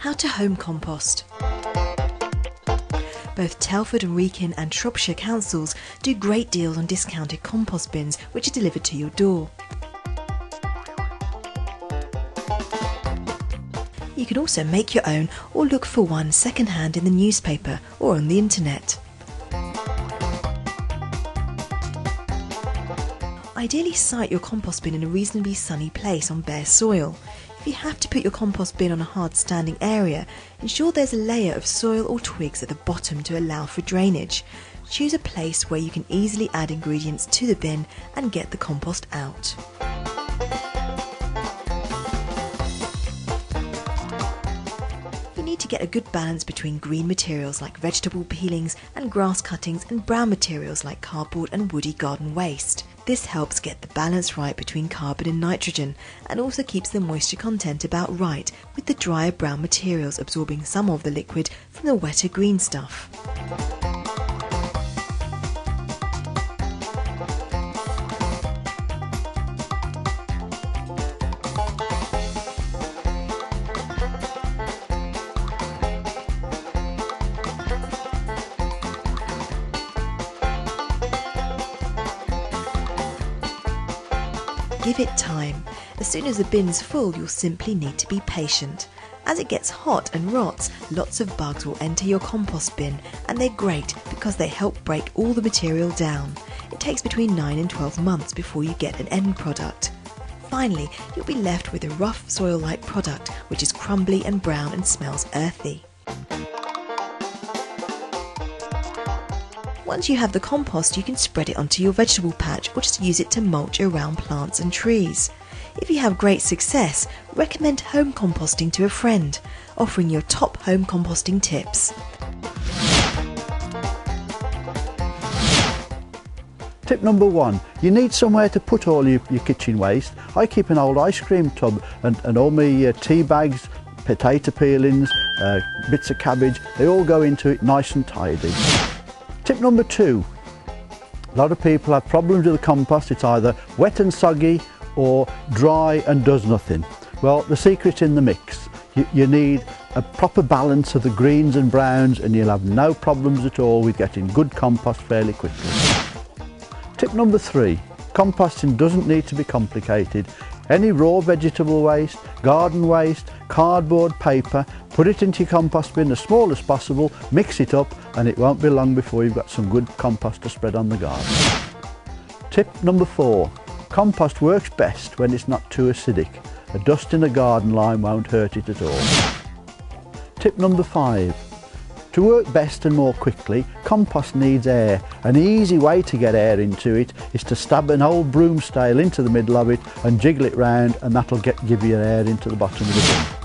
How to home compost. Both Telford and Wrekin and Shropshire councils do great deals on discounted compost bins which are delivered to your door. You can also make your own or look for one second-hand in the newspaper or on the internet. Ideally site your compost bin in a reasonably sunny place on bare soil. If you have to put your compost bin on a hard standing area, ensure there's a layer of soil or twigs at the bottom to allow for drainage. Choose a place where you can easily add ingredients to the bin and get the compost out. You need to get a good balance between green materials like vegetable peelings and grass cuttings and brown materials like cardboard and woody garden waste. This helps get the balance right between carbon and nitrogen and also keeps the moisture content about right, with the drier brown materials absorbing some of the liquid from the wetter green stuff. Give it time. As soon as the bin's full, you'll simply need to be patient. As it gets hot and rots, lots of bugs will enter your compost bin, and they're great because they help break all the material down. It takes between 9 and 12 months before you get an end product. Finally, you'll be left with a rough soil-like product which is crumbly and brown and smells earthy. Once you have the compost, you can spread it onto your vegetable patch or just use it to mulch around plants and trees. If you have great success, recommend home composting to a friend, offering your top home composting tips. Tip number 1, you need somewhere to put all your kitchen waste. I keep an old ice cream tub and all my tea bags, potato peelings, bits of cabbage, they all go into it nice and tidy. Tip number 2, a lot of people have problems with the compost. It's either wet and soggy or dry and does nothing. Well, the secret's in the mix. You need a proper balance of the greens and browns and you'll have no problems at all with getting good compost fairly quickly. Tip number 3, composting doesn't need to be complicated. Any raw vegetable waste, garden waste, cardboard, paper, put it into your compost bin as small as possible, mix it up, and it won't be long before you've got some good compost to spread on the garden. Tip number 4, compost works best when it's not too acidic. A dust in a garden line won't hurt it at all. Tip number 5, to work best and more quickly, compost needs air. An easy way to get air into it is to stab an old broom stale into the middle of it and jiggle it round, and that'll give you air into the bottom of the bin.